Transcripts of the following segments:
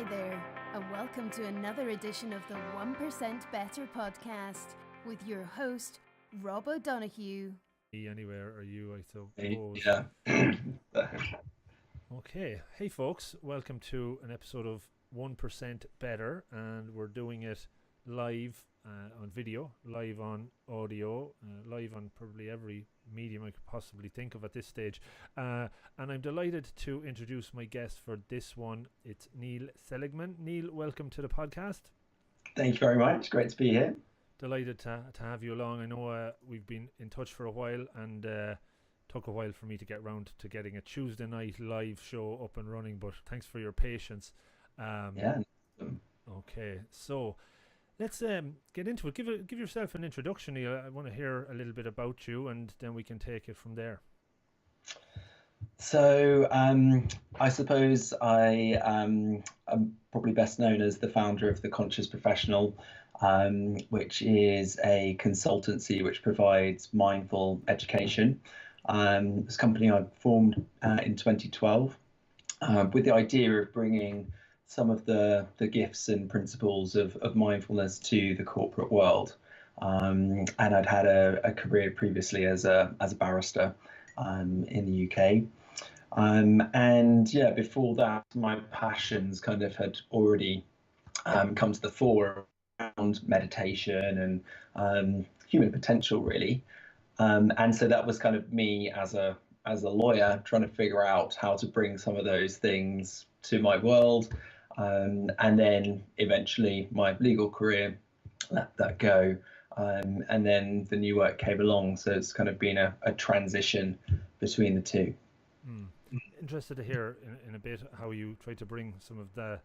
Hi there, and welcome to another edition of the 1% Better podcast with your host, Rob O'Donoghue. Anywhere are you, I suppose? Yeah. Okay. Hey, folks. Welcome to an episode of 1% Better, and we're doing it live on video, live on audio, live on probably every medium I could possibly think of at this stage. And I'm delighted to introduce my guest for this one. It's Neil Seligman. Neil, welcome to the podcast. Thank you very much. Great to be here. Delighted to have you along. I know we've been in touch for a while, and took a while for me to get round to getting a Tuesday night live show up and running, but thanks for your patience. Yeah. Okay, so let's get into it. Give yourself an introduction, Neil. I want to hear a little bit about you, and then we can take it from there. So I suppose I'm probably best known as the founder of The Conscious Professional, which is a consultancy which provides mindful education. This company I formed in 2012 with the idea of bringing some of the gifts and principles of mindfulness to the corporate world. And I'd had a career previously as a barrister in the UK. And yeah, before that, my passions kind of had already come to the fore around meditation and human potential, really. And so that was kind of me as a lawyer trying to figure out how to bring some of those things to my world. And then eventually my legal career let that go. And then the new work came along. So it's kind of been a transition between the two. Interested to hear in a bit how you try to bring some of the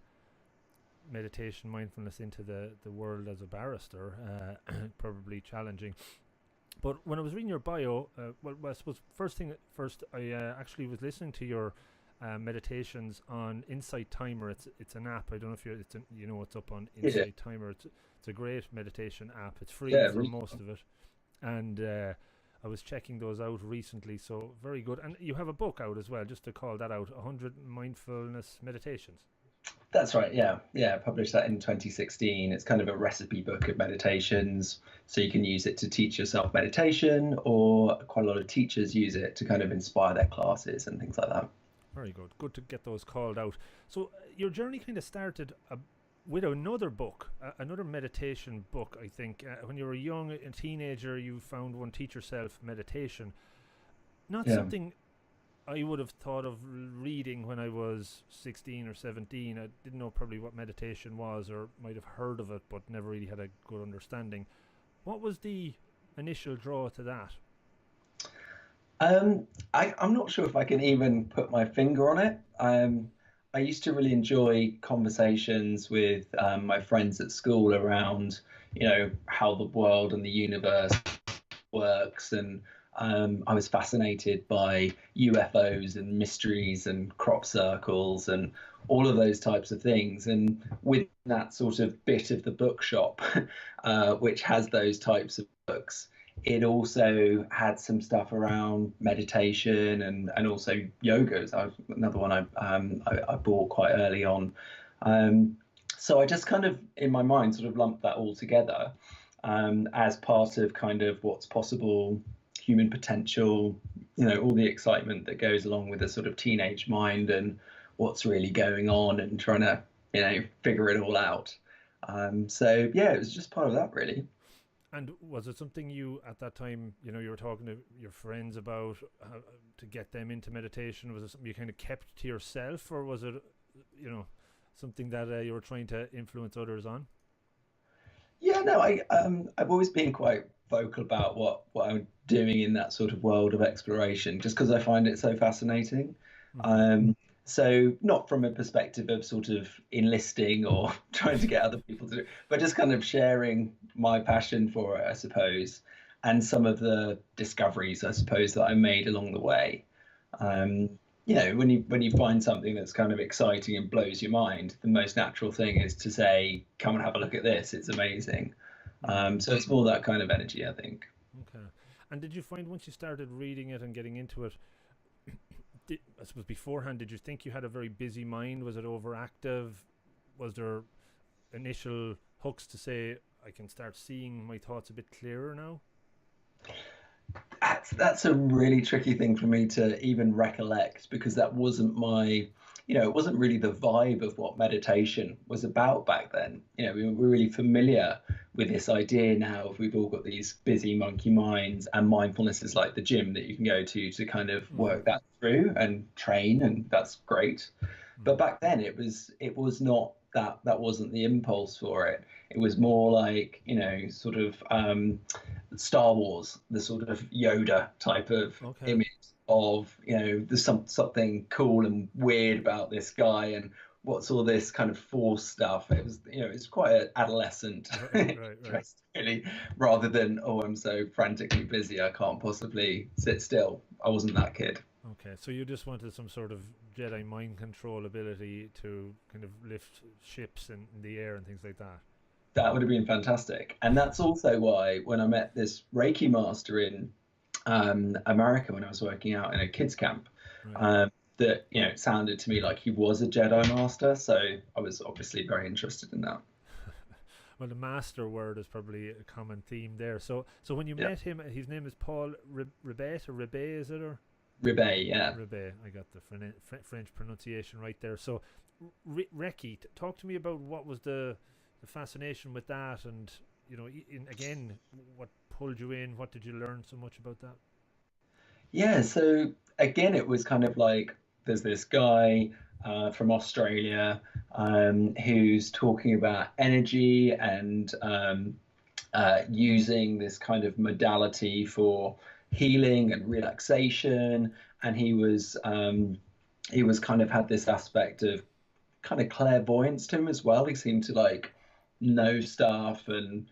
meditation, mindfulness into the world as a barrister. Probably challenging. But when I was reading your bio, well, I suppose first, I actually was listening to your meditations on Insight Timer. It's an app. I don't know if it's up on Insight Timer. It's a great meditation app. It's free for most of it, and I was checking those out recently. So very good. And you have a book out as well, just to call that out: 100 Mindfulness Meditations. That's right. Yeah. I published that in 2016. It's kind of a recipe book of meditations. So you can use it to teach yourself meditation, or quite a lot of teachers use it to kind of inspire their classes and things like that. Very good. Good to get those called out. So your journey kind of started with another book, another meditation book, I think. When you were young, a teenager, you found one, Teach Yourself Meditation. Not something I would have thought of reading when I was 16 or 17. I didn't know probably what meditation was, or might have heard of it, but never really had a good understanding. What was the initial draw to that? I'm not sure if I can even put my finger on it. I used to really enjoy conversations with my friends at school around, how the world and the universe works, and I was fascinated by UFOs and mysteries and crop circles and all of those types of things. And with that sort of bit of the bookshop, which has those types of books, it also had some stuff around meditation and also yoga. Another one I bought quite early on. So I just kind of, in my mind, sort of lumped that all together as part of kind of what's possible, human potential, all the excitement that goes along with a sort of teenage mind and what's really going on and trying to, figure it all out. So yeah, it was just part of that, really. And was it something you, at that time, you were talking to your friends about to get them into meditation? Was it something you kind of kept to yourself, or was it, something that you were trying to influence others on? Yeah, no, I've always been quite vocal about what I'm doing in that sort of world of exploration, just because I find it so fascinating. So not from a perspective of sort of enlisting or trying to get other people to do it, but just kind of sharing my passion for it, I suppose, and some of the discoveries, I suppose, that I made along the way. When you find something that's kind of exciting and blows your mind, the most natural thing is to say, come and have a look at this. It's amazing. So it's more that kind of energy, I think. Okay. And did you find once you started reading it and getting into it, I suppose beforehand, did you think you had a very busy mind? Was it overactive? was there initial hooks to say, I can start seeing my thoughts a bit clearer now? That's a really tricky thing for me to even recollect, because that wasn't my, it wasn't really the vibe of what meditation was about back then. We were really familiar with this idea now of we've all got these busy monkey minds, and mindfulness is like the gym that you can go to kind of work that through and train, and that's great. But back then it was not that, that wasn't the impulse for it. It was more like, sort of Star Wars, the sort of Yoda type of image of, there's something cool and weird about this guy, and what's all this kind of force stuff. It was, it's quite an adolescent interest, really, rather than, oh, I'm so frantically busy, I can't possibly sit still. I wasn't that kid. Okay, so you just wanted some sort of Jedi mind control ability to kind of lift ships in the air and things like that. That would have been fantastic. And that's also why when I met this Reiki master in America, when I was working out in a kids camp, that, it sounded to me like he was a Jedi master. So I was obviously very interested in that. Well, the master word is probably a common theme there. So when you met him, his name is Paul Ribet, or Ribet, is it? Or Ribet, yeah. Ribet, I got the French pronunciation right there. So Reiki, talk to me about what was the fascination with that, and again, what pulled you in? What did you learn so much about that? Yeah, so again, it was kind of like there's this guy from Australia who's talking about energy and using this kind of modality for healing and relaxation, and he was kind of had this aspect of kind of clairvoyance to him as well. He seemed to like know stuff, and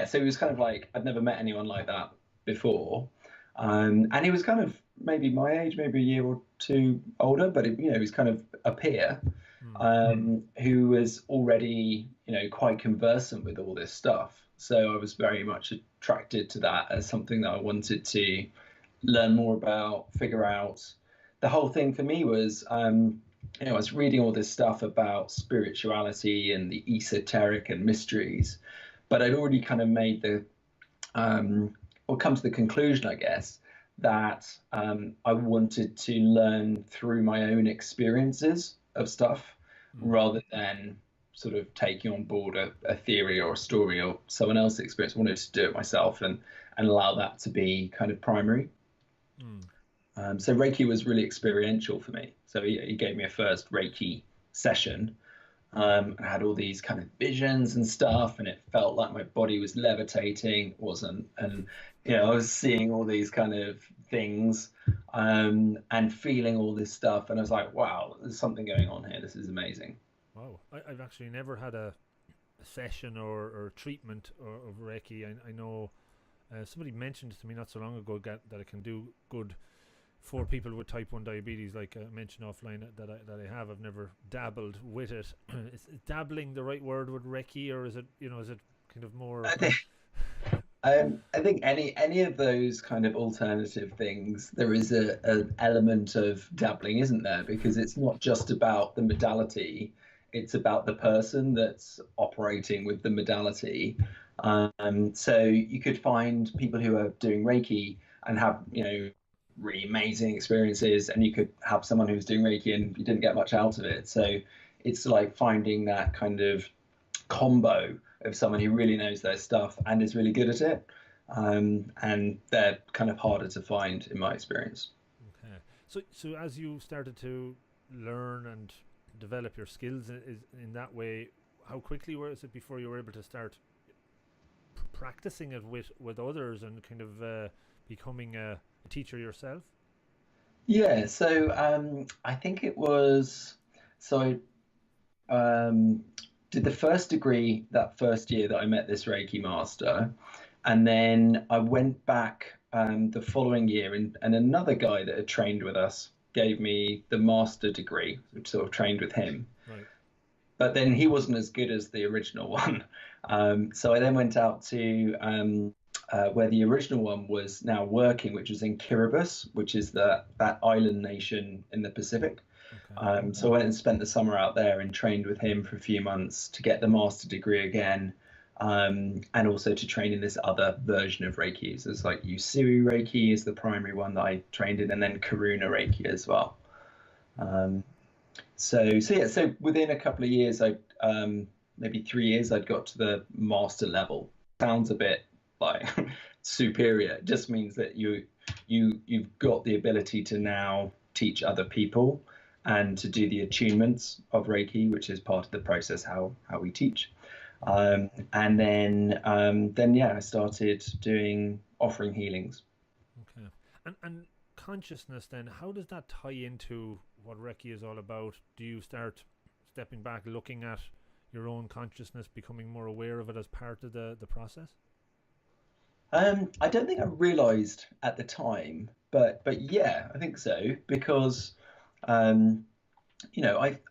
so he was kind of like, I'd never met anyone like that before, and he was kind of maybe my age, maybe a year or two older, but he was kind of a peer who was already quite conversant with all this stuff. So I was very much attracted to that as something that I wanted to learn more about, figure out. The whole thing for me was I was reading all this stuff about spirituality and the esoteric and mysteries, but I'd already kind of made or come to the conclusion, I guess, that I wanted to learn through my own experiences of stuff rather than sort of taking on board a theory or a story or someone else's experience. I wanted to do it myself and allow that to be kind of primary. So Reiki was really experiential for me. So he gave me a first Reiki session. I had all these kind of visions and stuff, and it felt like my body was levitating. It wasn't, and I was seeing all these kind of things and feeling all this stuff, and I was like, wow, there's something going on here. This is amazing. Wow, I've actually never had a session or treatment of Reiki. I know somebody mentioned to me not so long ago that it can do good for people with type 1 diabetes, like I mentioned offline that I have. I've never dabbled with it. Is dabbling the right word with Reiki, or is it is it kind of more? I think any of those kind of alternative things, there is an element of dabbling, isn't there? Because it's not just about the modality, it's about the person that's operating with the modality. So you could find people who are doing Reiki and have really amazing experiences, and you could have someone who's doing Reiki and you didn't get much out of it. So it's like finding that kind of combo of someone who really knows their stuff and is really good at it, and they're kind of harder to find in my experience. Okay, so as you started to learn and develop your skills in that way, how quickly was it before you were able to start practicing it with others and kind of becoming a teacher yourself? Yeah, so I think it was, so I did the first degree that first year that I met this Reiki master, and then I went back the following year, and another guy that had trained with us gave me the master degree, which sort of trained with him. Right. But then he wasn't as good as the original one. So I then went out to where the original one was now working, which was in Kiribati, which is that island nation in the Pacific. Okay. So I went and spent the summer out there and trained with him for a few months to get the master degree again, and also to train in this other version of Reiki. So it's like Usui Reiki is the primary one that I trained in, and then Karuna Reiki as well. So within a couple of years, maybe 3 years, I'd got to the master level. Sounds a bit like superior. It just means that you've got the ability to now teach other people and to do the attunements of Reiki, which is part of the process how we teach. And then I started offering healings. Okay. And consciousness then, how does that tie into what Reiki is all about? Do you start stepping back, looking at your own consciousness, becoming more aware of it as part of the process? I don't think I realized at the time, but yeah, I think so, because I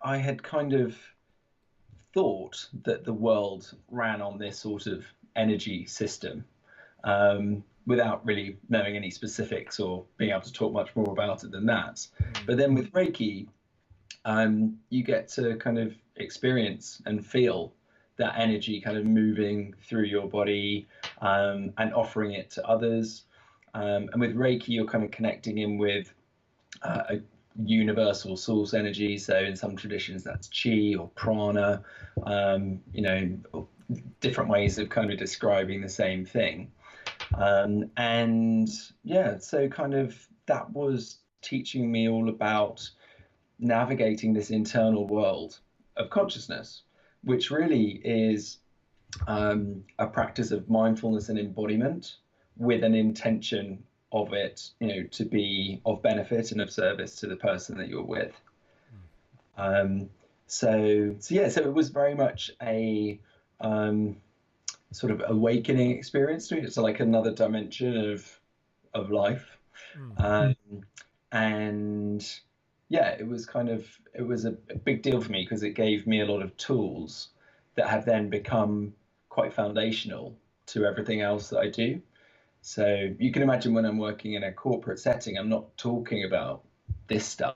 had kind of thought that the world ran on this sort of energy system, without really knowing any specifics or being able to talk much more about it than that. But then with Reiki, you get to kind of experience and feel that energy kind of moving through your body, and offering it to others. And with Reiki, you're kind of connecting in with a universal source energy. So in some traditions, that's chi or prana, different ways of kind of describing the same thing. So kind of that was teaching me all about navigating this internal world of consciousness, which really is a practice of mindfulness and embodiment with an intention of it, to be of benefit and of service to the person that you're with. So it was very much a sort of awakening experience to me. It's like another dimension of life. And yeah, it was a big deal for me because it gave me a lot of tools that have then become quite foundational to everything else that I do. So you can imagine when I'm working in a corporate setting, I'm not talking about this stuff,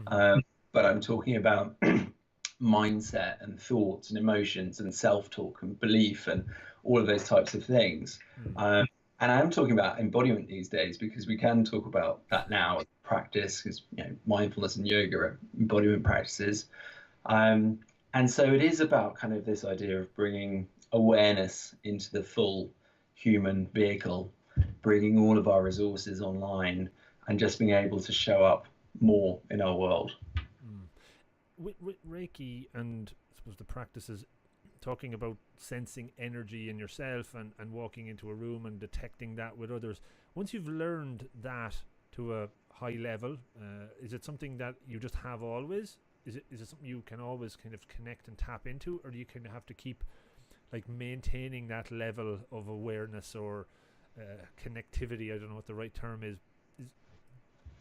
but I'm talking about mindset and thoughts and emotions and self-talk and belief and all of those types of things. And I'm talking about embodiment these days because we can talk about that now as practice, because mindfulness and yoga are embodiment practices. And so it is about kind of this idea of bringing awareness into the full human vehicle, bringing all of our resources online and just being able to show up more in our world. With Reiki and I suppose the practices, talking about sensing energy in yourself and walking into a room and detecting that with others, once you've learned that to a high level, is it something that you just have always? Is it something you can always kind of connect and tap into, or do you kind of have to keep like maintaining that level of awareness or connectivity? I don't know what the right term is.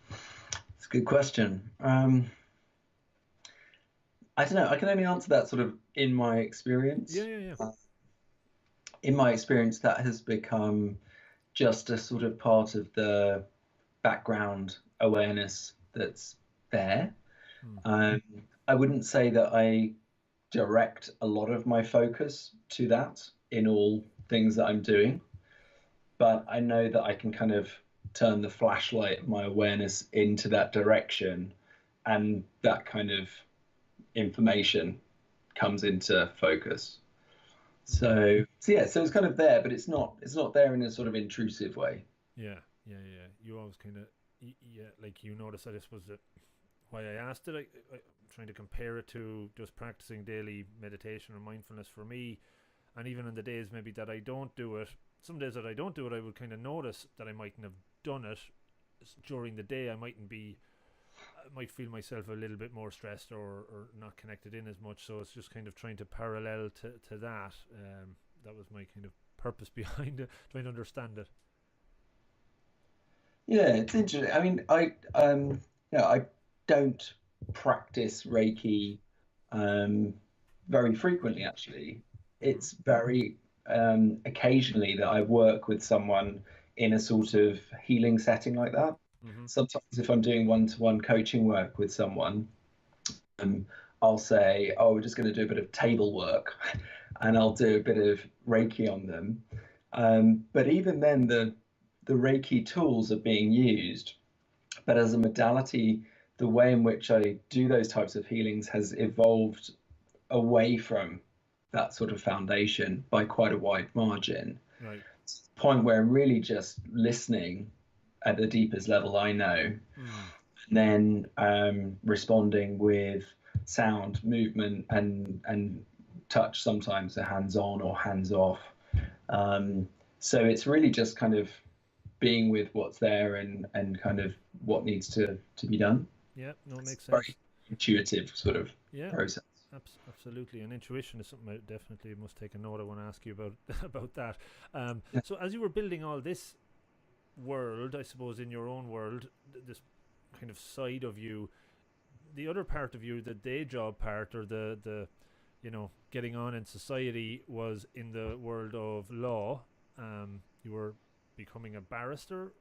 It's a good question. I don't know. I can only answer that sort of in my experience. Yeah. In my experience, that has become just a sort of part of the background awareness that's there. I wouldn't say that I direct a lot of my focus to that in all things that I'm doing, but I know that I can kind of turn the flashlight of my awareness into that direction, and that kind of information comes into focus. So it's kind of there, but it's not there in a sort of intrusive way. Yeah. You always kind of like you notice. I suppose that why I asked it, I'm trying to compare it to just practicing daily meditation or mindfulness for me, and even in the days maybe that I don't do it, some days that I don't do it, I would kind of notice that I mightn't have done it during the day. I might feel myself a little bit more stressed or not connected in as much. So it's just kind of trying to parallel to that. That was my kind of purpose behind it, trying to understand it. Yeah, it's interesting. I mean, I don't practice Reiki very frequently, actually. It's very occasionally that I work with someone in a sort of healing setting like that. Sometimes if I'm doing one-to-one coaching work with someone, I'll say, oh, we're just going to do a bit of table work, and I'll do a bit of Reiki on them. But even then, the Reiki tools are being used, but as a modality, the way in which I do those types of healings has evolved away from that sort of foundation by quite a wide margin. Right. To the point where I'm really just listening at the deepest level I know, and then responding with sound, movement, and touch, sometimes a hands-on or hands-off. So it's really just kind of being with what's there and kind of what needs to be done. Yeah, no, it makes sense. Very intuitive sort of process. Absolutely, and intuition is something I definitely must take a note. I want to ask you about that. So as you were building all this world, I suppose, in your own world, this kind of side of you, the other part of you, the day job part, or the getting on in society, was in the world of law. You were becoming a barrister.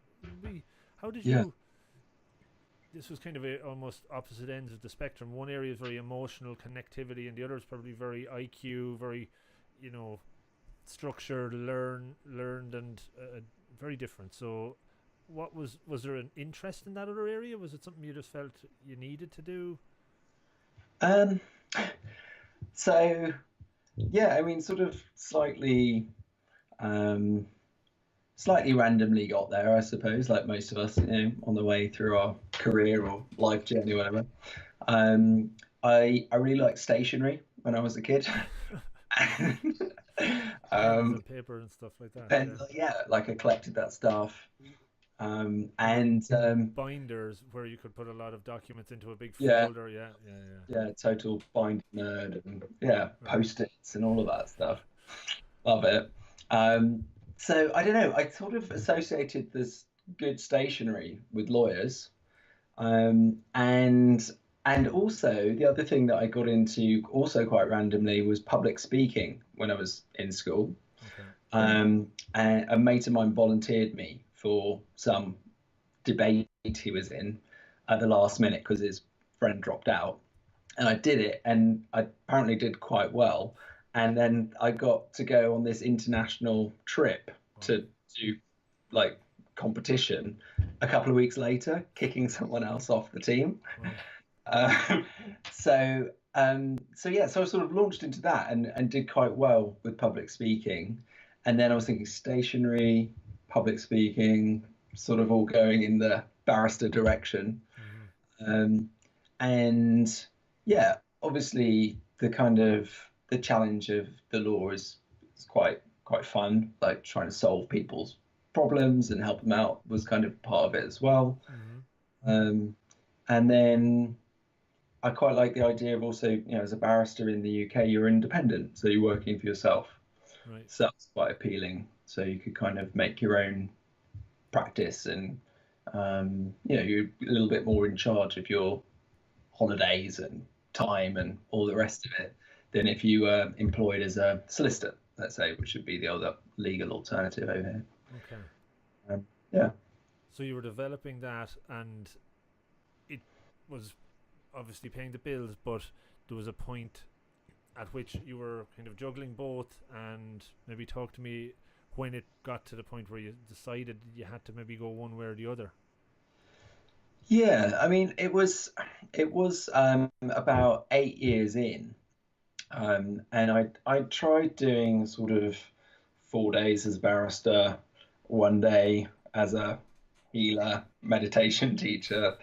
How did you? This was kind of almost opposite ends of the spectrum. One area is very emotional connectivity, and the other is probably very IQ, very, structured, learned, and very different. So, was there an interest in that other area? Was it something you just felt you needed to do? So, yeah, I mean, sort of slightly randomly got there, I suppose, like most of us, on the way through our career or life journey or whatever. I really liked stationery when I was a kid. And paper and stuff like that. And like I collected that stuff. And binders where you could put a lot of documents into a big folder. Yeah, total binder nerd, and post-its and all of that stuff. Love it. So I don't know, I sort of associated this good stationery with lawyers. And also the other thing that I got into also quite randomly was public speaking when I was in school. Okay. And a mate of mine volunteered me for some debate he was in at the last minute because his friend dropped out. And I did it, and I apparently did quite well. And then I got to go on this international trip to do like competition a couple of weeks later, kicking someone else off the team. So I sort of launched into that and did quite well with public speaking. And then I was thinking stationery, public speaking, sort of all going in the barrister direction. And yeah, obviously the challenge of the law is quite fun, like trying to solve people's problems and help them out was kind of part of it as well. And then I quite like the idea of also, as a barrister in the UK, you're independent, so you're working for yourself. Right. So that's quite appealing. So you could kind of make your own practice, and you're a little bit more in charge of your holidays and time and all the rest of it than if you were employed as a solicitor, let's say, which would be the other legal alternative over here. Okay. So you were developing that, and it was obviously paying the bills, but there was a point at which you were kind of juggling both. And maybe talk to me when it got to the point where you decided you had to maybe go one way or the other. Yeah, I mean, it was about 8 years in. And I tried doing sort of 4 days as a barrister, 1 day as a healer, meditation teacher.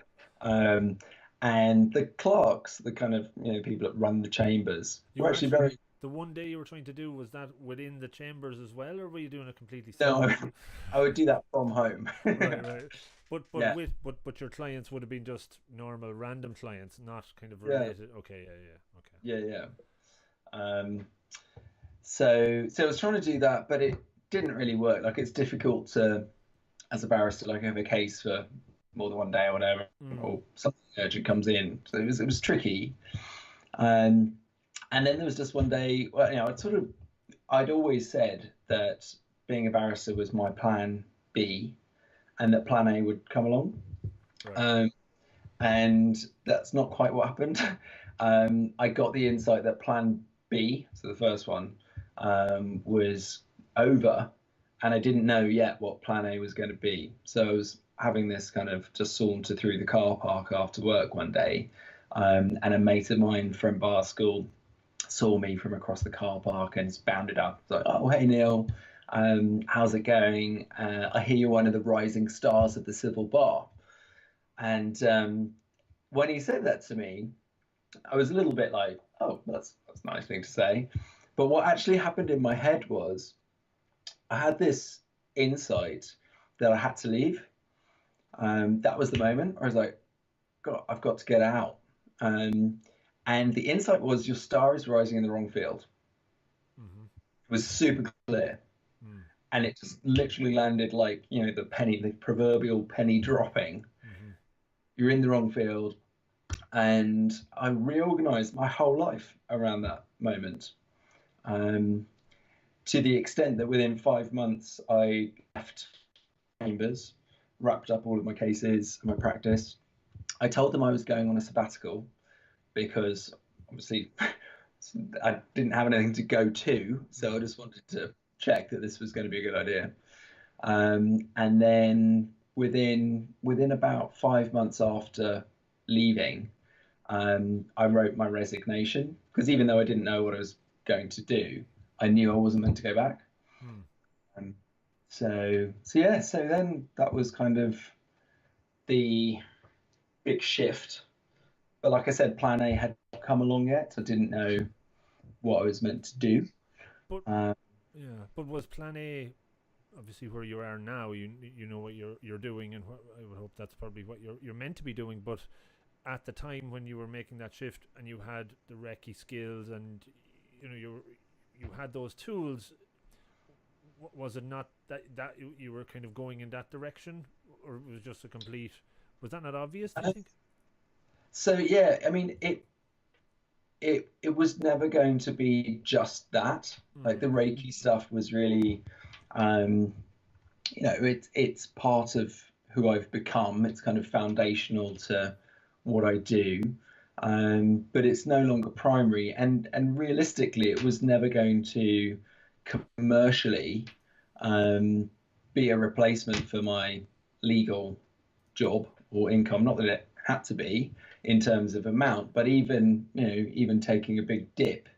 And the clerks, the kind of people that run the chambers, were actually very. The 1 day you were trying to do, was that within the chambers as well, or were you doing it completely separate? No, I would do that from home. Right. But your clients would have been just normal random clients, not kind of related. Okay. So I was trying to do that, but it didn't really work. Like, it's difficult to, as a barrister, like have a case for more than 1 day or whatever, or something urgent comes in. So it was tricky. And then there was just 1 day. Well, I'd always said that being a barrister was my plan B, and that plan A would come along. Right. And that's not quite what happened. I got the insight that plan B, so the first one, was over, and I didn't know yet what plan A was going to be. So I was having this kind of just saunter through the car park after work one day, and a mate of mine from bar school saw me from across the car park and just bounded up. Like, oh, hey, Neil, how's it going? I hear you're one of the rising stars of the Civil Bar. And when he said that to me, I was a little bit like, oh, that's a nice thing to say. But what actually happened in my head was I had this insight that I had to leave. That was the moment. I was like, God, I've got to get out. And the insight was your star is rising in the wrong field. Mm-hmm. It was super clear. Mm. And it just literally landed like, the proverbial penny dropping. Mm-hmm. You're in the wrong field. And I reorganized my whole life around that moment. To the extent that within 5 months, I left Chambers, wrapped up all of my cases and my practice. I told them I was going on a sabbatical because obviously I didn't have anything to go to. So I just wanted to check that this was going to be a good idea. And then within about 5 months after leaving, I wrote my resignation, because even though I didn't know what I was going to do, I knew I wasn't meant to go back. So then that was kind of the big shift. But like I said, plan A had not come along yet. I didn't know what I was meant to do. But but was plan A, obviously where you are now, you know what you're doing, and I would hope that's probably what you're meant to be doing. But at the time when you were making that shift and you had the Reiki skills and you had those tools, was it not that you were kind of going in that direction, or it was just was that not obvious, do you think? So yeah, I mean, it was never going to be just that. Like the Reiki stuff was really, it's part of who I've become. It's kind of foundational to what I do, but it's no longer primary. And realistically, it was never going to commercially be a replacement for my legal job or income. Not that it had to be in terms of amount, but even taking a big dip,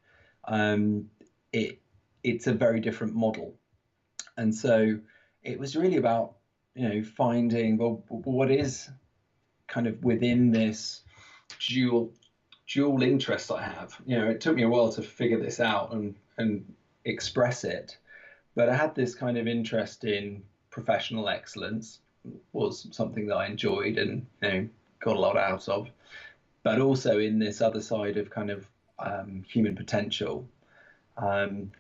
it's a very different model. And so it was really about finding, well, what is kind of within this dual interest I have. It took me a while to figure this out and express it, but I had this kind of interest in professional excellence, was something that I enjoyed and got a lot out of, but also in this other side of kind of human potential. And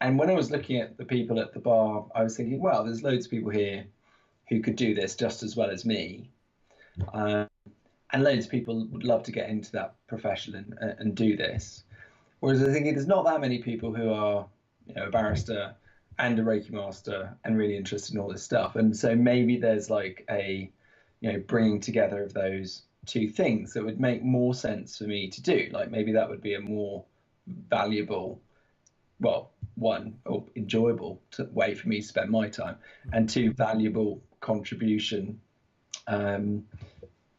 when I was looking at the people at the bar, I was thinking, well, there's loads of people here who could do this just as well as me. And loads of people would love to get into that profession and do this. Whereas I think there's not that many people who are a barrister and a Reiki master and really interested in all this stuff. And so maybe there's like a bringing together of those two things that would make more sense for me to do. Like maybe that would be a more valuable, well, one, or enjoyable way for me to spend my time, and two, valuable contribution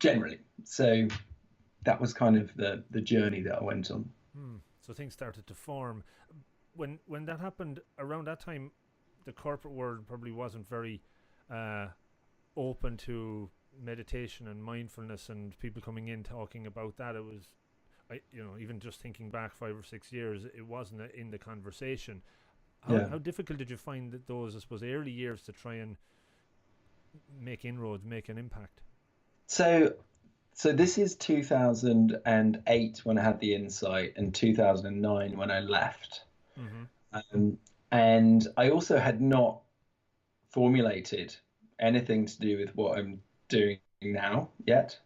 generally. So that was kind of the journey that I went on. So things started to form. When that happened, around that time, the corporate world probably wasn't very open to meditation and mindfulness and people coming in talking about that. It was, even just thinking back 5 or 6 years, it wasn't in the conversation. How difficult did you find those, I suppose, early years to try and make inroads, make an impact? So this is 2008 when I had the insight, and 2009 when I left. And I also had not formulated anything to do with what I'm doing now yet.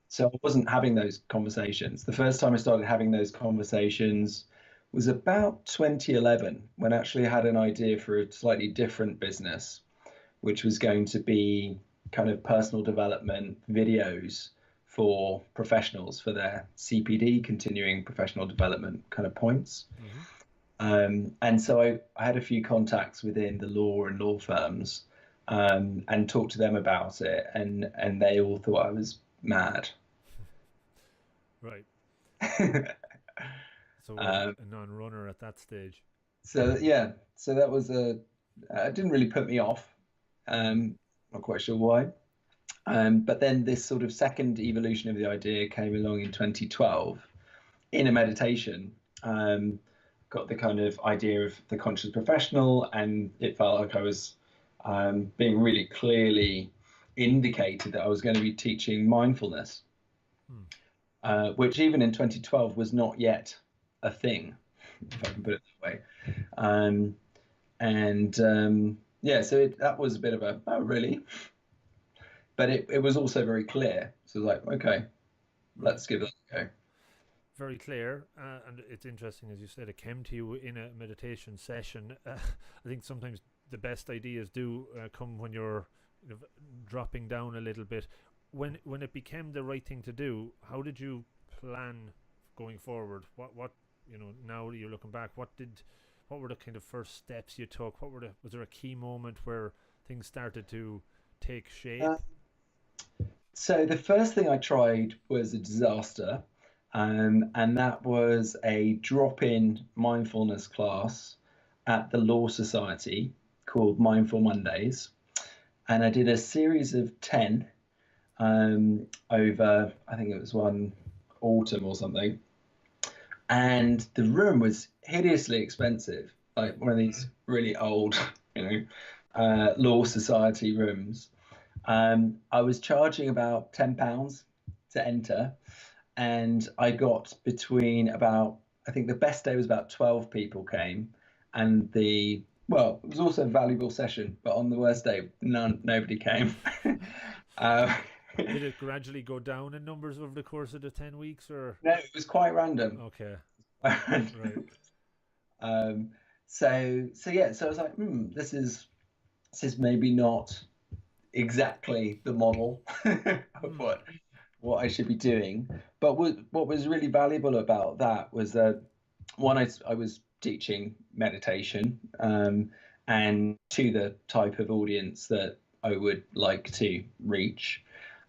So I wasn't having those conversations. The first time I started having those conversations was about 2011, when I actually had an idea for a slightly different business, which was going to be kind of personal development videos for professionals for their CPD, continuing professional development kind of points. And so I had a few contacts within the law and law firms, and talked to them about it, and they all thought I was mad. Right. So a non-runner at that stage. So yeah, so that was it didn't really put me off. Not quite sure why. But then this sort of second evolution of the idea came along in 2012 in a meditation. Got the kind of idea of the conscious professional, and it felt like I was being really clearly indicated that I was going to be teaching mindfulness, which even in 2012 was not yet a thing, if I can put it that way. Yeah, so that was a bit of a, oh, really? But it was also very clear. So it was like, okay, let's give it a go. Very clear. And it's interesting, as you said, it came to you in a meditation session. I think sometimes the best ideas do come when you're dropping down a little bit. When it became the right thing to do, how did you plan going forward? What now you're looking back, what were the kind of first steps you took? Was there a key moment where things started to take shape? So the first thing I tried was a disaster, and that was a drop-in mindfulness class at the Law Society called Mindful Mondays, and I did a series of 10 over, I think it was one autumn or something, and the room was hideously expensive, like one of these really old, Law Society rooms. I was charging about £10 to enter, and I got between about, I think the best day was about 12 people came, and it was also a valuable session, but on the worst day, nobody came. Did it gradually go down in numbers over the course of the 10 weeks, or? No, it was quite random. Okay. Right. So I was like, this is maybe not exactly the model of what I should be doing. But what was really valuable about that was that, one, I was teaching meditation, and to the type of audience that I would like to reach.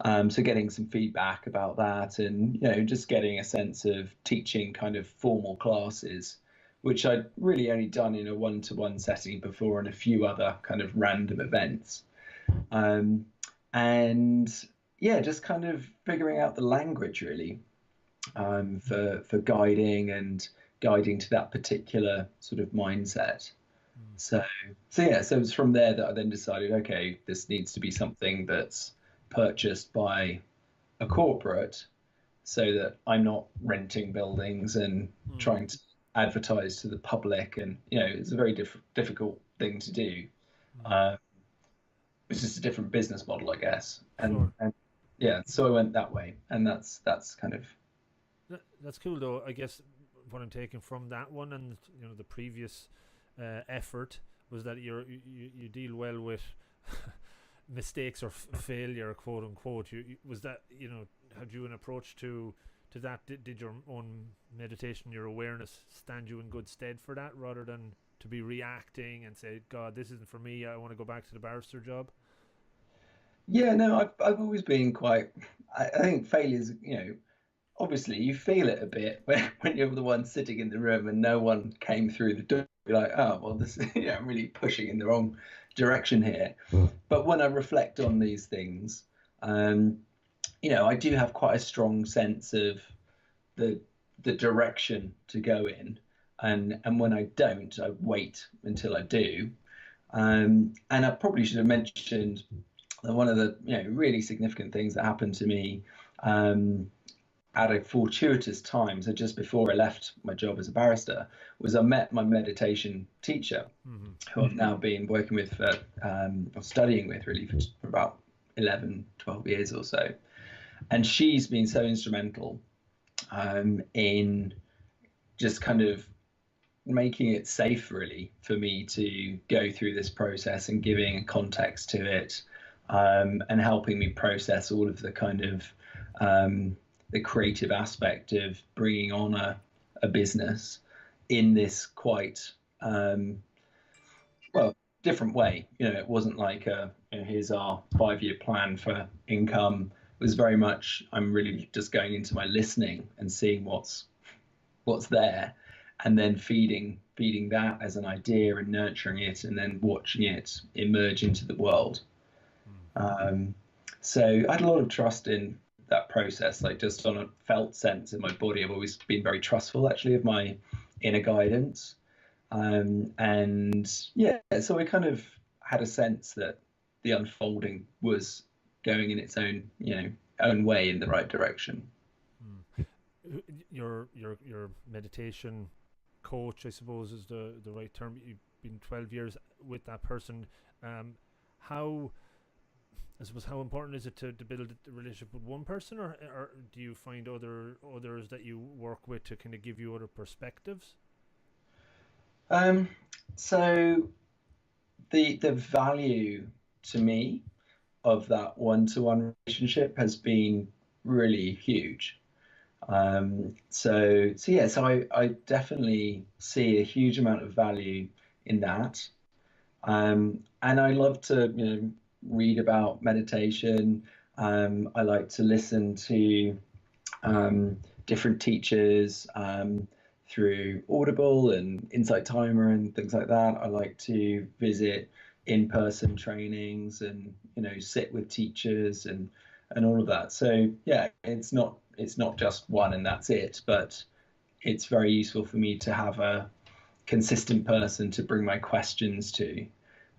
So getting some feedback about that, and just getting a sense of teaching kind of formal classes, which I'd really only done in a one-to-one setting before, and a few other kind of random events. And yeah, just kind of figuring out the language really, for guiding to that particular sort of mindset. So it was from there that I then decided, okay, this needs to be something that's purchased by a corporate, so that I'm not renting buildings and trying to advertise to the public, and it's a very difficult thing to do. It's just a different business model, I guess, and yeah, so I went that way, and that's kind of that's cool though. I guess what I'm taking from that one, and the previous effort, was that you deal well with mistakes or failure, quote unquote. Was that, had you an approach to that? Did your own meditation, your awareness, stand you in good stead for that, rather than to be reacting and say, God, this isn't for me, I want to go back to the barrister job? Yeah, no, I've always been quite, I think failures, obviously you feel it a bit when you're the one sitting in the room and no one came through the door. You're like, oh, well, this, I'm really pushing in the wrong direction here. But when I reflect on these things, I do have quite a strong sense of the direction to go in. And when I don't, I wait until I do. And I probably should have mentioned that one of the really significant things that happened to me at a fortuitous time, so just before I left my job as a barrister, was I met my meditation teacher, who I've now been working with, or studying with really for about 11, 12 years or so. And she's been so instrumental in just kind of making it safe really for me to go through this process, and giving a context to it, and helping me process all of the kind of the creative aspect of bringing on a business in this quite well, different way. It wasn't like here's our 5-year plan for income. It was very much, I'm really just going into my listening and seeing what's there, and then feeding that as an idea and nurturing it, and then watching it emerge into the world. So I had a lot of trust in that process, like just on a felt sense in my body. I've always been very trustful, actually, of my inner guidance. And yeah, so I kind of had a sense that the unfolding was going in its own way in the right direction. Your meditation coach, I suppose, is the right term. You've been 12 years with that person. How important is it to build a relationship with one person, or do you find others that you work with to kind of give you other perspectives? So the value to me of that one-to-one relationship has been really huge. So I definitely see a huge amount of value in that. And I love to read about meditation. I like to listen to different teachers through Audible and Insight Timer and things like that. I like to visit in-person trainings and sit with teachers and all of that. So yeah, it's not just one and that's it, but it's very useful for me to have a consistent person to bring my questions to,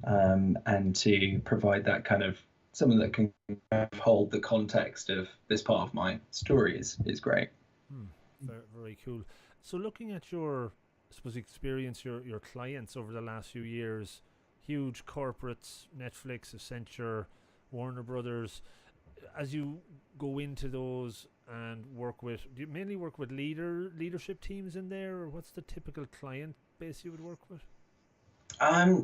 and to provide that kind of someone that can hold the context of this part of my story is great. Very, very cool. So looking at your, I suppose, experience, your clients over the last few years, huge corporates, Netflix, Accenture, Warner Brothers, as you go into those and do you mainly work with leadership teams in there, or what's the typical client base you would work with? I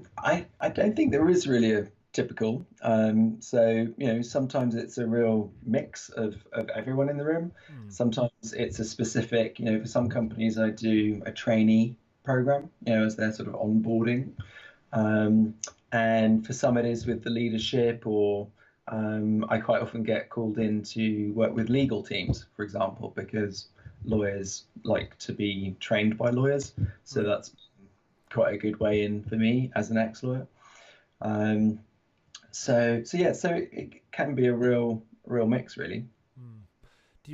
don't think there is really a typical. So sometimes it's a real mix of everyone in the room. Sometimes it's a specific, for some companies I do a trainee program, as their sort of onboarding. And for some it is with the leadership, or I quite often get called in to work with legal teams, for example, because lawyers like to be trained by lawyers. So that's quite a good way in for me as an ex-lawyer. So it can be a real mix, really. Do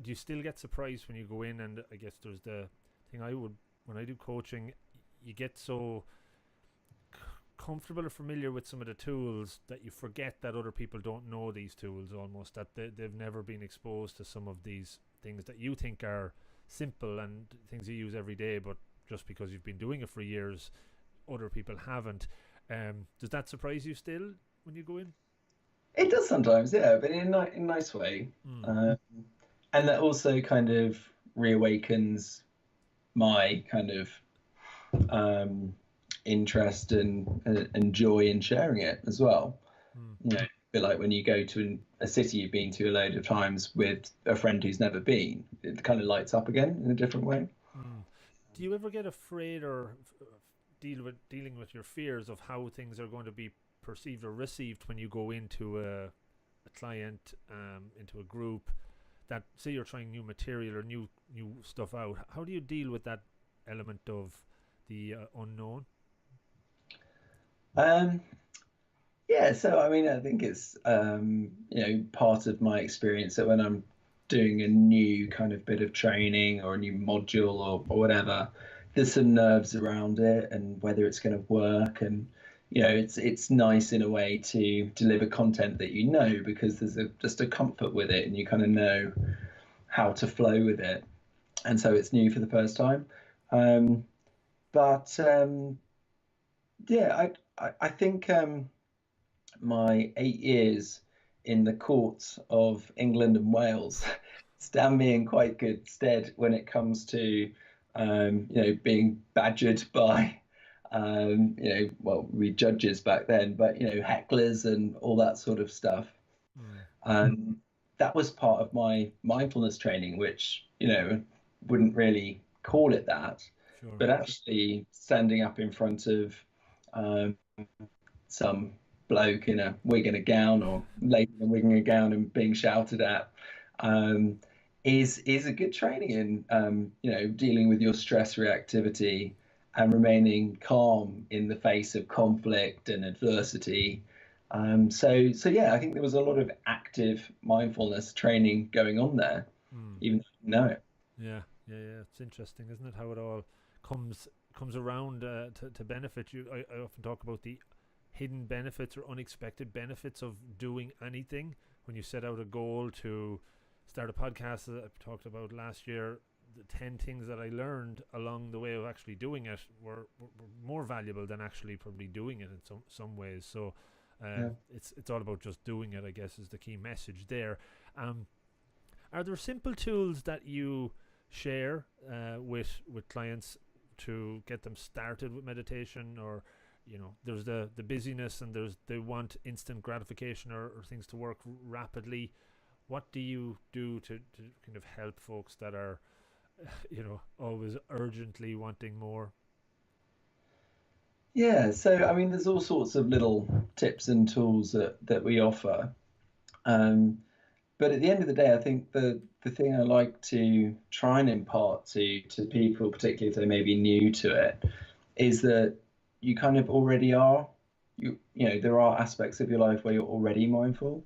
you still get surprised when you go in? And I guess there's the thing when I do coaching, you get so comfortable or familiar with some of the tools that you forget that other people don't know these tools, almost, that they've never been exposed to some of these things that you think are simple and things you use every day, but just because you've been doing it for years, other people haven't. Does that surprise you still when you go in? It does sometimes, yeah, but in a nice way. And that also kind of reawakens my kind of interest and joy in sharing it as well. A bit like when you go to a city you've been to a load of times with a friend who's never been, it kind of lights up again in a different way. Do you ever get afraid or dealing with your fears of how things are going to be perceived or received when you go into a client, into a group, that say you're trying new material or new stuff out? How do you deal with that element of the unknown? Yeah, so I mean, I think it's part of my experience that when I'm doing a new kind of bit of training or a new module or whatever, there's some nerves around it and whether it's going to work. And it's nice in a way to deliver content that because there's just a comfort with it and you kind of know how to flow with it. And so it's new for the first time. I think my 8 years in the courts of England and Wales stand me in quite good stead when it comes to being badgered by we judges back then, but hecklers and all that sort of stuff. that was part of my mindfulness training, which, wouldn't really call it that, Sure. but actually standing up in front of some bloke in a wig and a gown, or lady in a wig and a gown, and being shouted at, is a good training in dealing with your stress reactivity and remaining calm in the face of conflict and adversity. So yeah, I think there was a lot of active mindfulness training going on there, even though I didn't know it. Yeah. It's interesting, isn't it, how it all comes around to benefit you. I often talk about the hidden benefits or unexpected benefits of doing anything. When you set out a goal to start a podcast that I talked about last year, the 10 things that I learned along the way of actually doing it were more valuable than actually probably doing it in some ways. So it's all about just doing it, I guess, is the key message there. Are there simple tools that you share with clients to get them started with meditation? Or there's the busyness, and they want instant gratification or things to work rapidly. What do you do to kind of help folks that are always urgently wanting more? Yeah, so I mean, there's all sorts of little tips and tools that we offer. But at the end of the day, I think the thing I like to try and impart to people, particularly if they may be new to it, is that you kind of already are. There are aspects of your life where you're already mindful,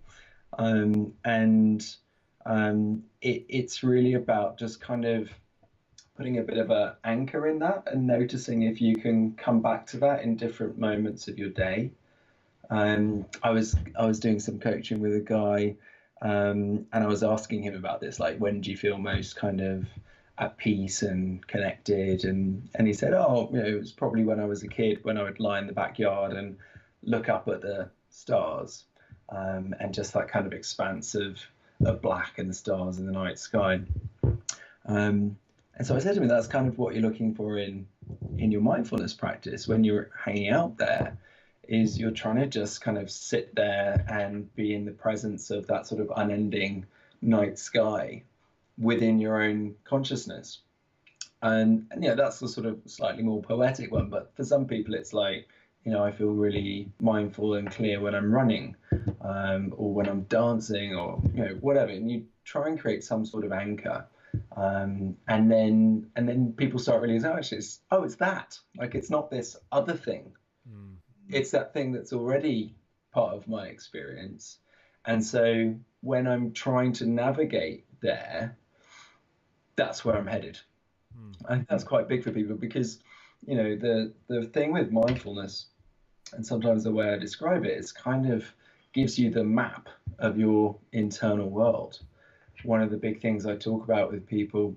it's really about just kind of putting a bit of an anchor in that and noticing if you can come back to that in different moments of your day. I was doing some coaching with a guy, and I was asking him about this, like, when do you feel most kind of at peace and connected? And he said, it was probably when I was a kid, when I would lie in the backyard and look up at the stars, and just that kind of expanse of black and the stars in the night sky. And so I said to him, that's kind of what you're looking for in your mindfulness practice when you're hanging out there, is you're trying to just kind of sit there and be in the presence of that sort of unending night sky within your own consciousness. And that's the sort of slightly more poetic one, but for some people it's like, I feel really mindful and clear when I'm running, or when I'm dancing, or whatever. And you try and create some sort of anchor, and then people start realizing, it's that. Like, it's not this other thing. It's that thing that's already part of my experience. And so when I'm trying to navigate there, that's where I'm headed. I think that's quite big for people, because the thing with mindfulness, and sometimes the way I describe it, is kind of gives you the map of your internal world. One of the big things I talk about with people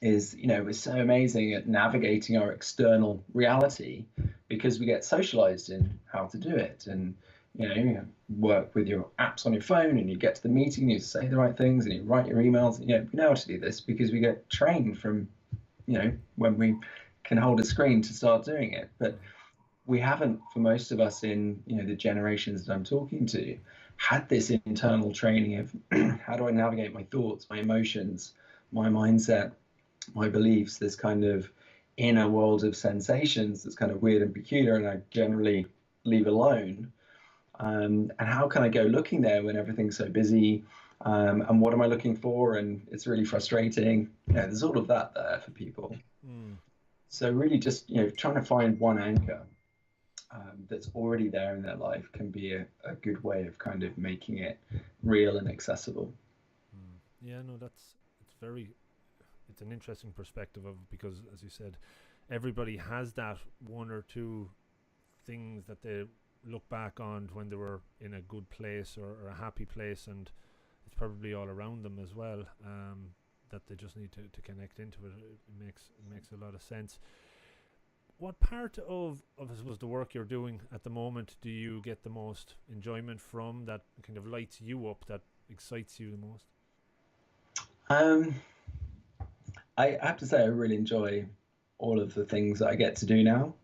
is, we're so amazing at navigating our external reality because we get socialized in how to do it. And you work with your apps on your phone, and you get to the meeting, you say the right things, and you write your emails. We know how to do this because we get trained from when we can hold a screen to start doing it. But we haven't, for most of us in the generations that I'm talking to, had this internal training of how do I navigate my thoughts, my emotions, my mindset, my beliefs, this kind of inner world of sensations that's kind of weird and peculiar, and I generally leave alone. And how can I go looking there when everything's so busy? And what am I looking for? And it's really frustrating. There's all of that there for people. So really just, trying to find one anchor that's already there in their life can be a good way of kind of making it real and accessible. Yeah, no, it's an interesting perspective of, because as you said, everybody has that one or two things that they look back on when they were in a good place or a happy place, and it's probably all around them as well, that they just need to connect into it. It makes a lot of sense. What part of I suppose the work you're doing at the moment do you get the most enjoyment from, that kind of lights you up, that excites you the most? I have to say I really enjoy all of the things that I get to do now.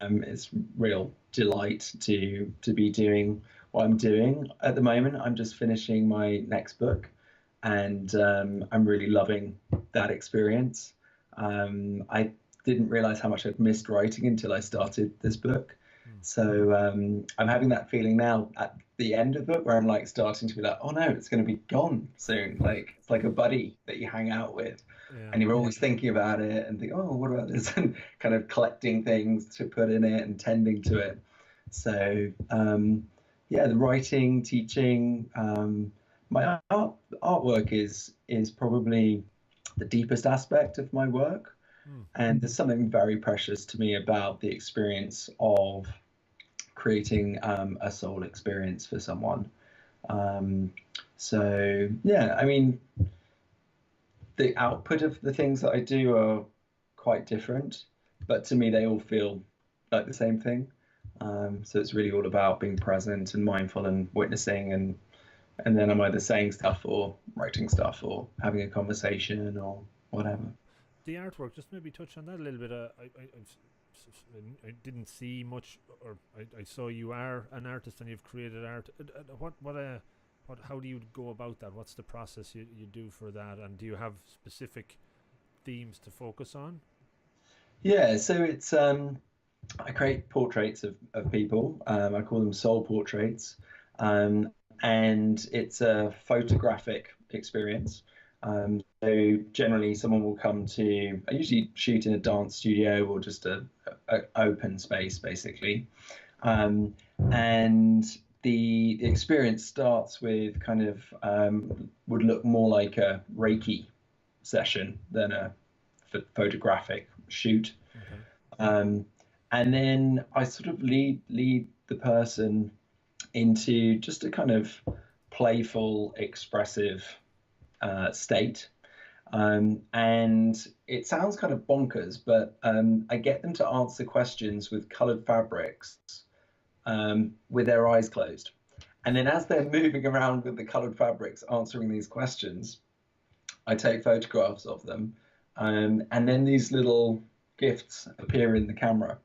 It's real delight to be doing what I'm doing at the moment. I'm just finishing my next book, and I'm really loving that experience. I didn't realize how much I'd missed writing until I started this book. So I'm having that feeling now at the end of it where I'm like starting to be like, oh no, it's going to be gone soon. Like it's like a buddy that you hang out with, and you're always thinking about it and think, oh, what about this? And kind of collecting things to put in it and tending to it. So yeah, the writing, teaching, my artwork is probably the deepest aspect of my work. And there's something very precious to me about the experience of creating a soul experience for someone. So yeah, I mean, the output of the things that I do are quite different, but to me they all feel like the same thing. So it's really all about being present and mindful and witnessing, and then I'm either saying stuff or writing stuff or having a conversation or whatever. The artwork, just maybe touch on that a little bit. I didn't see much, or I saw you are an artist and you've created art. How do you go about that? What's the process you do for that? And do you have specific themes to focus on? Yeah, so it's I create portraits of people. I call them soul portraits, and it's a photographic experience. So generally someone will come to, I usually shoot in a dance studio or just a open space basically. And the experience starts with kind of, would look more like a Reiki session than a photographic shoot. Okay. And then I sort of lead the person into just a kind of playful, expressive state. And it sounds kind of bonkers, but I get them to answer questions with colored fabrics with their eyes closed. And then as they're moving around with the colored fabrics answering these questions, I take photographs of them. And then these little gifts appear in the camera.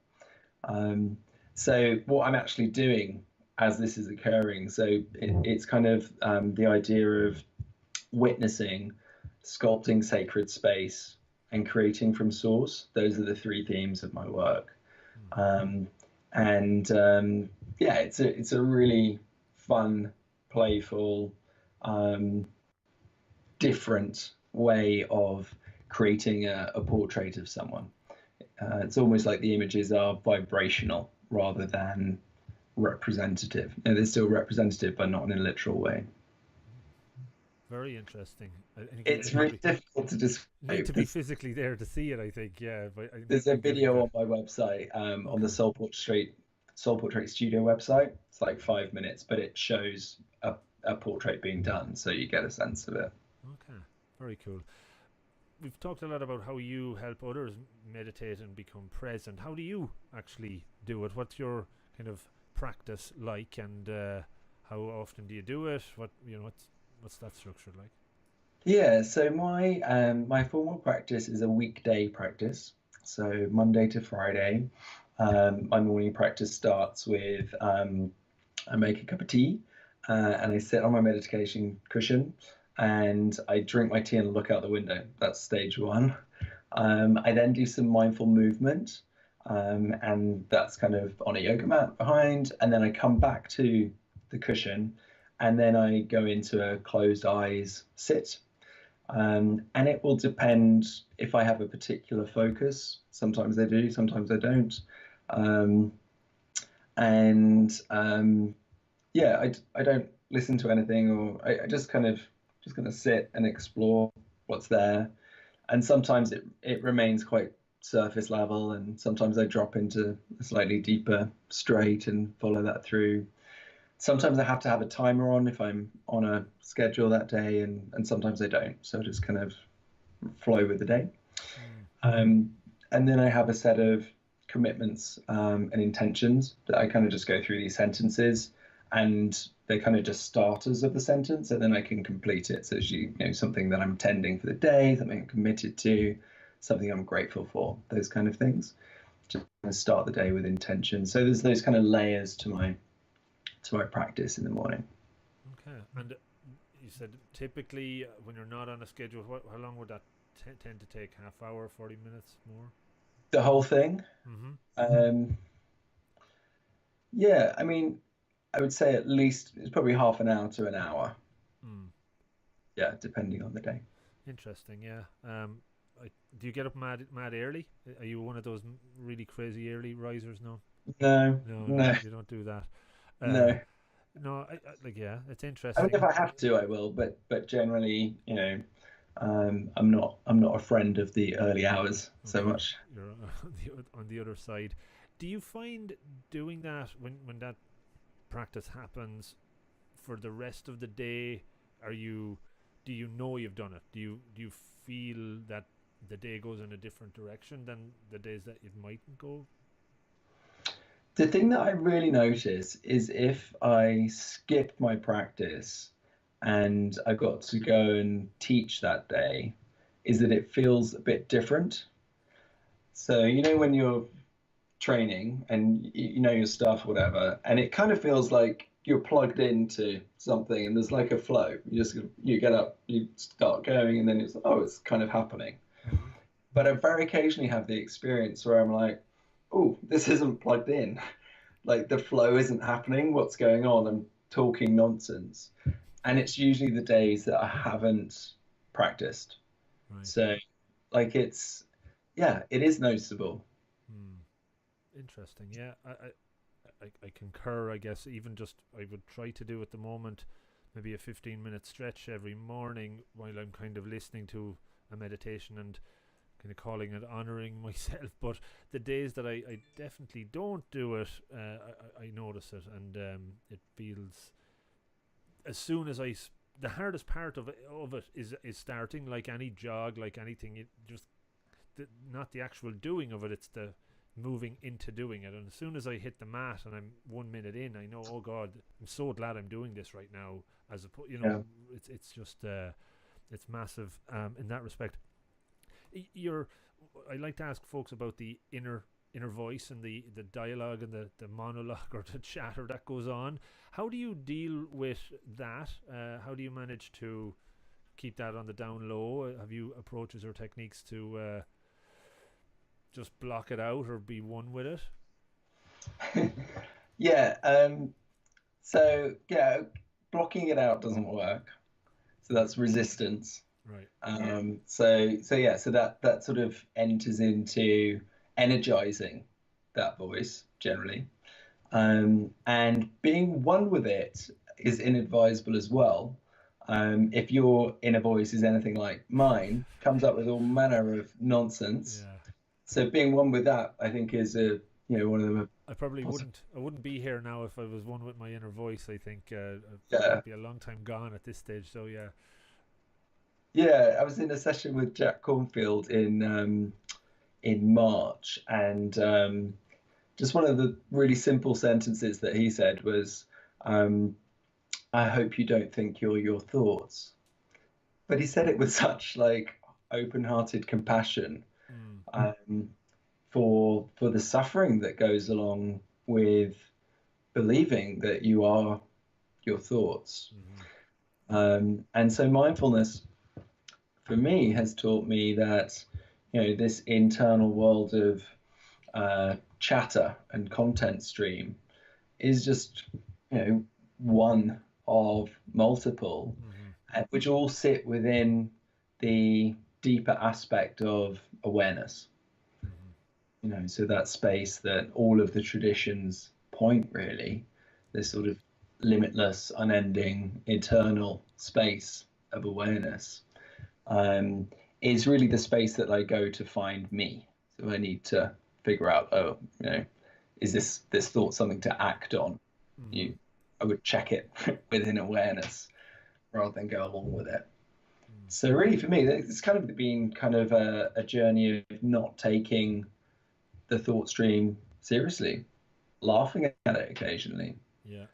So what I'm actually doing as this is occurring, so it's kind of the idea of witnessing, sculpting sacred space, and creating from source. Those are the three themes of my work. Yeah, it's a really fun, playful, different way of creating a portrait of someone. It's almost like the images are vibrational rather than representative. They're still representative, but not in a literal way. Very interesting. It's really difficult to describe. You need to be physically there to see it, I think. Yeah. But there's a video on my website, on the Soul Portrait Studio website. It's like 5 minutes, but it shows a portrait being done, so you get a sense of it. Okay, very cool. We've talked a lot about how you help others meditate and become present. How do you actually do it? What's your kind of practice like, and how often do you do it? What's that structure like? Yeah, so my formal practice is a weekday practice. So Monday to Friday, my morning practice starts with I make a cup of tea and I sit on my meditation cushion and I drink my tea and look out the window. That's stage one. I then do some mindful movement, and that's kind of on a yoga mat behind, and then I come back to the cushion and then I go into a closed eyes sit. And it will depend if I have a particular focus. Sometimes I do, sometimes I don't. Yeah, I don't listen to anything, or I just kind of sit and explore what's there. And sometimes it remains quite surface level, and sometimes I drop into a slightly deeper straight and follow that through. Sometimes I have to have a timer on if I'm on a schedule that day, and sometimes I don't. So I just kind of flow with the day. And then I have a set of commitments and intentions that I kind of just go through these sentences, and they're kind of just starters of the sentence, and then I can complete it. So it's something that I'm tending for the day, something I'm committed to, something I'm grateful for, those kind of things. Just start the day with intention. So there's those kind of layers to my practice in the morning. Okay, and you said typically when you're not on a schedule, how long would that tend to take? Half hour, 40 minutes, more? The whole thing? Mm-hmm. Yeah, I mean, I would say at least it's probably half an hour to an hour. Mm. Yeah, depending on the day. Interesting, yeah. Do you get up mad early? Are you one of those really crazy early risers? No, No, no, you don't do that. no. No, like, yeah, it's I mean, interesting. if I have to, I will, but generally, I'm not a friend of the early hours so Okay, much. you're on the other side. Do you find doing that when that practice happens for the rest of the day? Do you know you've done it? Do you feel that the day goes in a different direction than the days that it mightn't go? The thing that I really notice is if I skip my practice and I got to go and teach that day, is that it feels a bit different. So, when you're training and you know your stuff, whatever, and it kind of feels like you're plugged into something and there's like a flow. You get up, you start going, and then it's kind of happening. Mm-hmm. But I very occasionally have the experience where I'm like, oh, this isn't plugged in. Like the flow isn't happening. What's going on? I'm talking nonsense. And it's usually the days that I haven't practiced. Right. So like it is noticeable. Hmm. Interesting. Yeah, I concur. I guess even just I would try to do at the moment maybe a 15-minute stretch every morning while I'm kind of listening to a meditation and kind of calling it honoring myself. But the days that I definitely don't do it, I notice it, and it feels as soon as the hardest part of it is starting, like any jog, like anything. It just not the actual doing of it, it's the moving into doing it. And as soon as I hit the mat and I'm 1 minute in, I know, oh God, I'm so glad I'm doing this right now. Yeah. It's just it's massive in that respect. I like to ask folks about the inner voice and the dialogue and the monologue or the chatter that goes on. How do you deal with that? How do you manage to keep that on the down low? Have you approaches or techniques to just block it out or be one with it? Yeah. So yeah, blocking it out doesn't work. So that's resistance. Right. So that sort of enters into energizing that voice generally. And being one with it is inadvisable as well. If your inner voice is anything like mine, comes up with all manner of nonsense. Yeah. So being one with that, I think, is one of the I probably wouldn't be here now if I was one with my inner voice. I think yeah. I'd be a long time gone at this stage. So yeah. Yeah, I was in a session with Jack Cornfield in March, and just one of the really simple sentences that he said was, "I hope you don't think you're your thoughts." But he said it with such like open-hearted compassion Mm. For the suffering that goes along with believing that you are your thoughts. Mm-hmm. And so mindfulness for me has taught me that this internal world of chatter and content stream is just one of multiple, Mm-hmm. which all sit within the deeper aspect of awareness. Mm-hmm. So that space that all of the traditions point, really, this sort of limitless, unending, eternal space of awareness, is really the space that I go to find me. So I need to figure out, is this thought something to act on? Mm-hmm. I would check it within awareness rather than go along with it. Mm. So really, for me, it's kind of been kind of a journey of not taking the thought stream seriously, laughing at it occasionally, Yeah.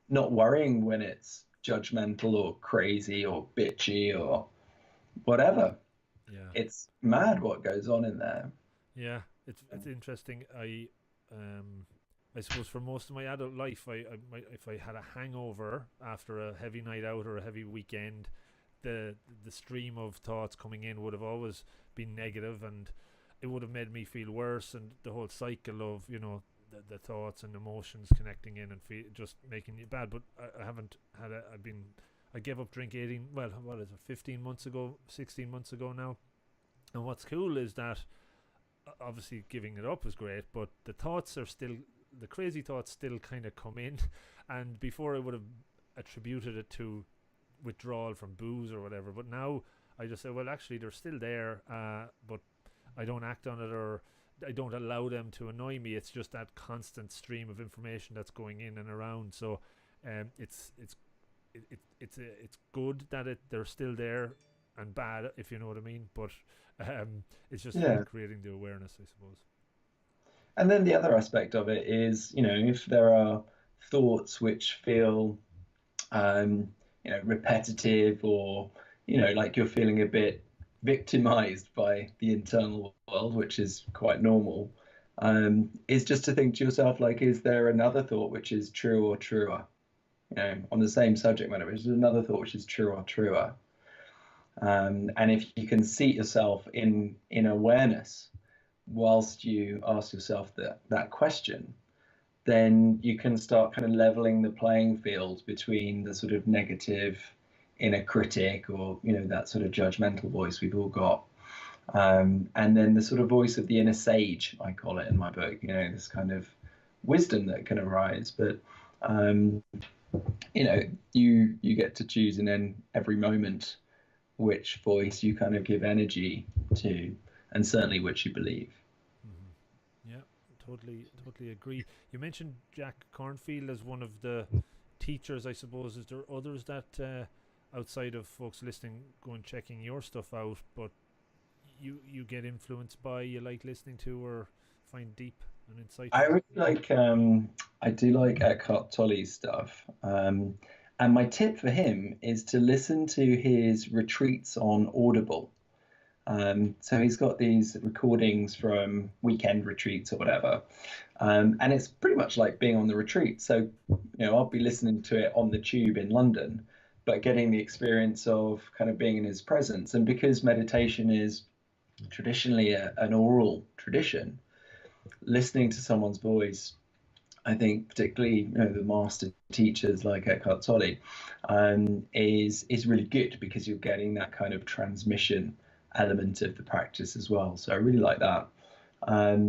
not worrying when it's judgmental or crazy or bitchy or whatever. Yeah. It's mad what goes on in there. Yeah. It's interesting. I suppose for most of my adult life, if I had a hangover after a heavy night out or a heavy weekend, the stream of thoughts coming in would have always been negative, and it would have made me feel worse, and the whole cycle of, you know, the thoughts and emotions connecting in and just making you bad. But I haven't had I gave up drink 15 months ago, 16 months ago now. And what's cool is that obviously giving it up is great, but the crazy thoughts still kind of come in. And before I would have attributed it to withdrawal from booze or whatever, but now I just say, well, actually they're still there, but I don't act on it, or I don't allow them to annoy me. It's just that constant stream of information that's going in and around. So it's good that they're still there, and bad, if you know what I mean, but it's just creating the awareness, I suppose. And then the other aspect of it is, you know, if there are thoughts which feel repetitive, or, you know, like you're feeling a bit victimized by the internal world, which is quite normal, is just to think to yourself, like, is there another thought which is true or truer? You know, on the same subject matter, is there another thought which is true or truer? And if you can seat yourself in awareness whilst you ask yourself that question, then you can start kind of leveling the playing field between the sort of negative inner critic, or, you know, that sort of judgmental voice we've all got, and then the sort of voice of the inner sage, I call it in my book, you know, this kind of wisdom that can arise. But you know, you get to choose in every moment which voice you kind of give energy to, and certainly which you believe. Mm-hmm. Yeah, totally agree. You mentioned Jack Kornfield as one of the teachers, I suppose. Is there others that outside of folks listening go and checking your stuff out, but you get influenced by, you like listening to, or find deep and insightful? I really like I do like Eckhart Tolle's stuff, and my tip for him is to listen to his retreats on Audible. So he's got these recordings from weekend retreats or whatever, and it's pretty much like being on the retreat. So, you know, I'll be listening to it on the tube in London, but getting the experience of kind of being in his presence. And because meditation is traditionally an oral tradition, listening to someone's voice, I think particularly, you know, the master teachers like Eckhart Tolle, is really good, because you're getting that kind of transmission element of the practice as well. So I really like that. I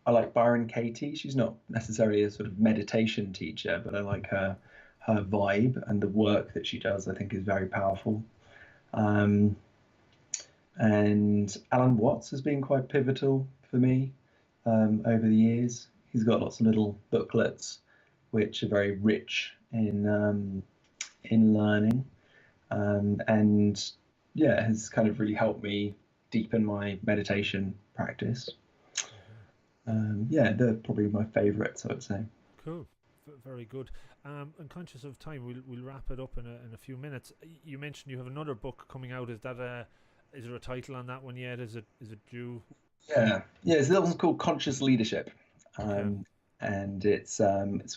like Byron Katie. She's not necessarily a sort of meditation teacher, but I like her vibe, and the work that she does, I think, is very powerful. And Alan Watts has been quite pivotal for me over the years. He's got lots of little booklets which are very rich in learning, and yeah, has kind of really helped me deepen my meditation practice. Yeah, they're probably my favourites, I would say. Cool, very good. And conscious of time, we'll wrap it up in a few minutes. You mentioned you have another book coming out. Is there a title on that one yet? Is it due? Yeah. So that one's called Conscious Leadership, and it's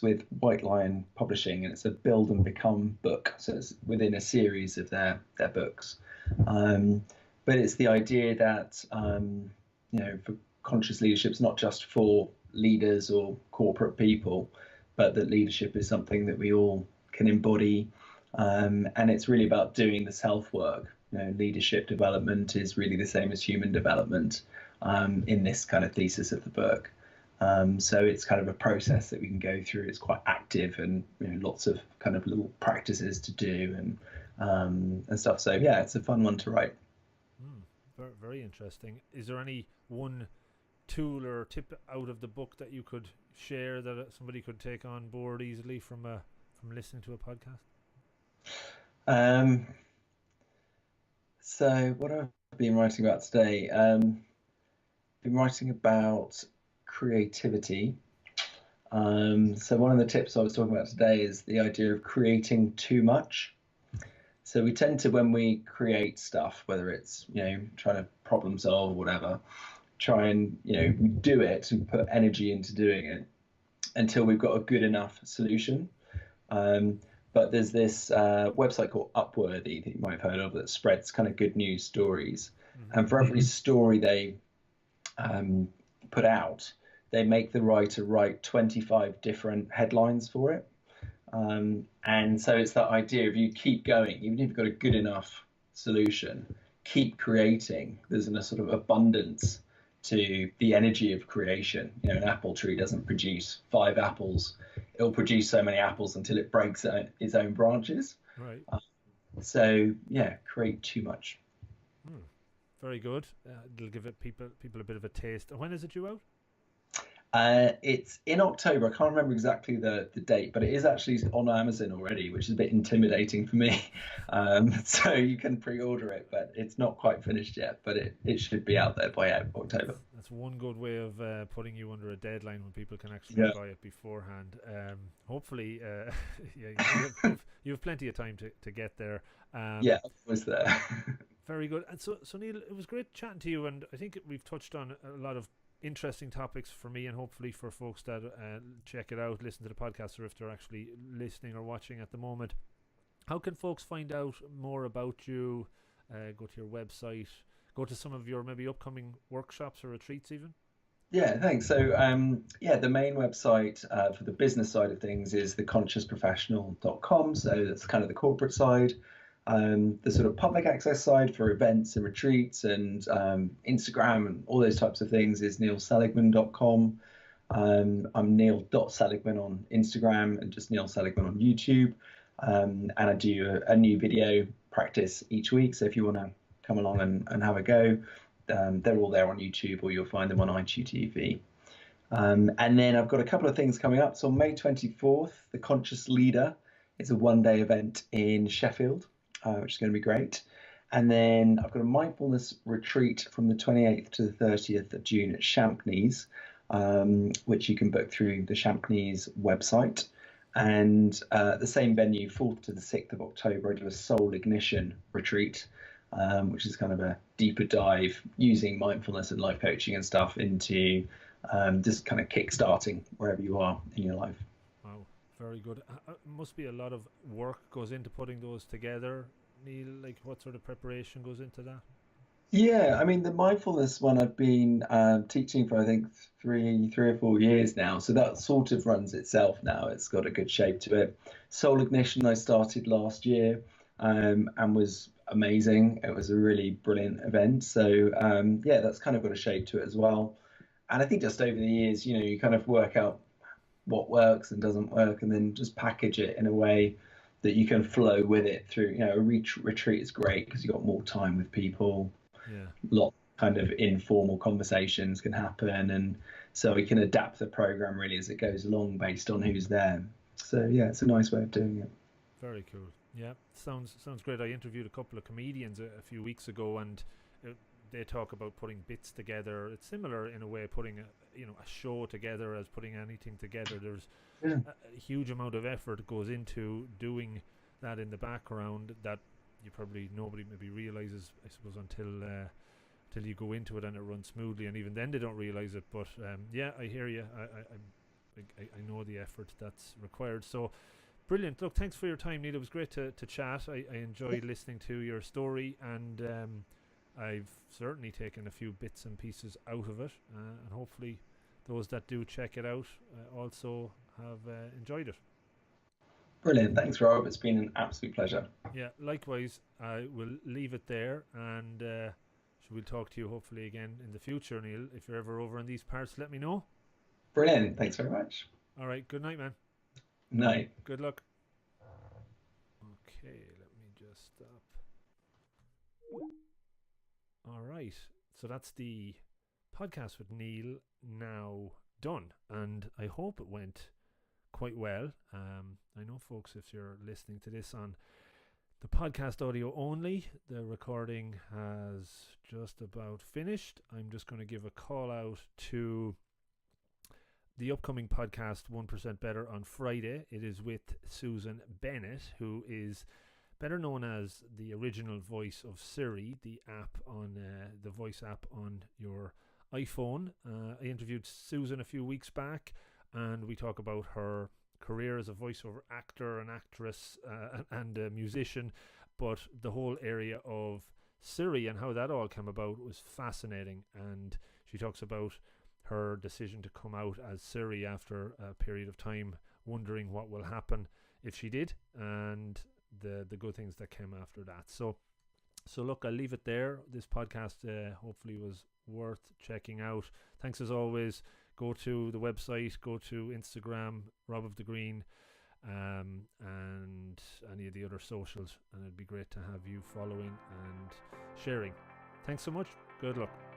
with White Lion Publishing, and it's a build and become book. So it's within a series of their books. But it's the idea that you know, for conscious leadership, it's not just for leaders or corporate people, but that leadership is something that we all can embody, and it's really about doing the self work. You know, leadership development is really the same as human development in this kind of thesis of the book. So it's kind of a process that we can go through. It's quite active, and, you know, lots of kind of little practices to do and stuff. So yeah, it's a fun one to write. Very, very interesting. Is there any one tool or tip out of the book that you could share that somebody could take on board easily from listening to a podcast? So what I've been writing about today, been writing about creativity. So one of the tips I was talking about today is the idea of creating too much. So we tend to, when we create stuff, whether it's, you know, trying to problem solve or whatever, try and, you know, do it and put energy into doing it. until we've got a good enough solution. But there's this website called Upworthy that you might have heard of that spreads kind of good news stories. And for every story they put out, they make the writer write 25 different headlines for it. And so it's that idea of you keep going, even if you've got a good enough solution, keep creating. There's a sort of abundance to the energy of creation. An apple tree doesn't produce 5 apples. It'll produce so many apples until it breaks its own branches. Right. So yeah, create too much. Very good. It'll give people a bit of a taste. When is it due out? It's in October. I can't remember exactly the date, but it is actually on Amazon already, which is a bit intimidating for me. So you can pre-order it, but it's not quite finished yet. But it should be out there by October. That's one good way of putting you under a deadline when people can actually buy it beforehand. Hopefully, you have plenty of time to get there. Yeah, I was there. Very good. And so Neil, it was great chatting to you, and I think we've touched on a lot of interesting topics for me and hopefully for folks that check it out, listen to the podcast, or if they're actually listening or watching at the moment. How can folks find out more about you? Go to your website, go to some of your maybe upcoming workshops or retreats even? Yeah, thanks. So the main website for the business side of things is theconsciousprofessional.com. So that's kind of the corporate side. The sort of public access side for events and retreats and Instagram and all those types of things is neilseligman.com. I'm neil.seligman on Instagram and just Neil Seligman on YouTube. And I do a new video practice each week. So if you want to come along and have a go, they're all there on YouTube, or you'll find them on IGTV. And then I've got a couple of things coming up. So on May 24th, the Conscious Leader is a one-day event in Sheffield, which is going to be great. And then I've got a mindfulness retreat from the 28th to the 30th of June at Champneys, which you can book through the Champneys website. And the same venue, 4th to the 6th of October, I do a Soul Ignition retreat, which is kind of a deeper dive using mindfulness and life coaching and stuff into just kind of kick-starting wherever you are in your life. Wow, very good. Must be a lot of work goes into putting those together, Neil. Like, what sort of preparation goes into that? Yeah, I mean, the mindfulness one I've been teaching for, I think, three or 4 years now. So that sort of runs itself now. It's got a good shape to it. Soul Ignition I started last year and was amazing. It was a really brilliant event. So that's kind of got a shape to it as well. And I think just over the years, you kind of work out what works and doesn't work, and then just package it in a way that you can flow with it through. A retreat is great because you've got more time with people. Yeah. Lot kind of informal conversations can happen, and so we can adapt the program really as it goes along based on who's there. So yeah, it's a nice way of doing it. Very cool. Yeah, sounds great. I interviewed a couple of comedians a few weeks ago, and they talk about putting bits together. It's similar in a way, putting a show together as putting anything together. There's a huge amount of effort goes into doing that in the background that nobody maybe realizes, I suppose, until you go into it and it runs smoothly, and even then they don't realize it. But I hear you. I know the effort that's required. So brilliant. Look, thanks for your time, Neil. It was great to chat. I enjoyed listening to your story, and I've certainly taken a few bits and pieces out of it, and hopefully those that do check it out also have enjoyed it. Brilliant. Thanks, Rob. It's been an absolute pleasure. Yeah, likewise. I will leave it there, and we'll talk to you hopefully again in the future, Neil. If you're ever over in these parts, let me know. Brilliant. Thanks very much. All right. Good night, man. Night. Good luck. Okay, let me just stop. All right. So that's the podcast with Neil now done, and I hope it went quite well. I know, folks, if you're listening to this on the podcast audio only, the recording has just about finished. I'm just going to give a call out to the upcoming podcast 1% Better on Friday. It is with Susan Bennett, who is better known as the original voice of Siri, the app on the voice app on your iPhone. I interviewed Susan a few weeks back, and we talk about her career as a voiceover actor and actress and a musician, but the whole area of Siri and how that all came about was fascinating. And she talks about her decision to come out as Siri after a period of time, wondering what will happen if she did, and the good things that came after that. So look, I'll leave it there. This podcast hopefully was worth checking out. Thanks as always. Go to the website, go to Instagram, Rob of the Green, and any of the other socials, and it'd be great to have you following and sharing. Thanks so much. Good luck.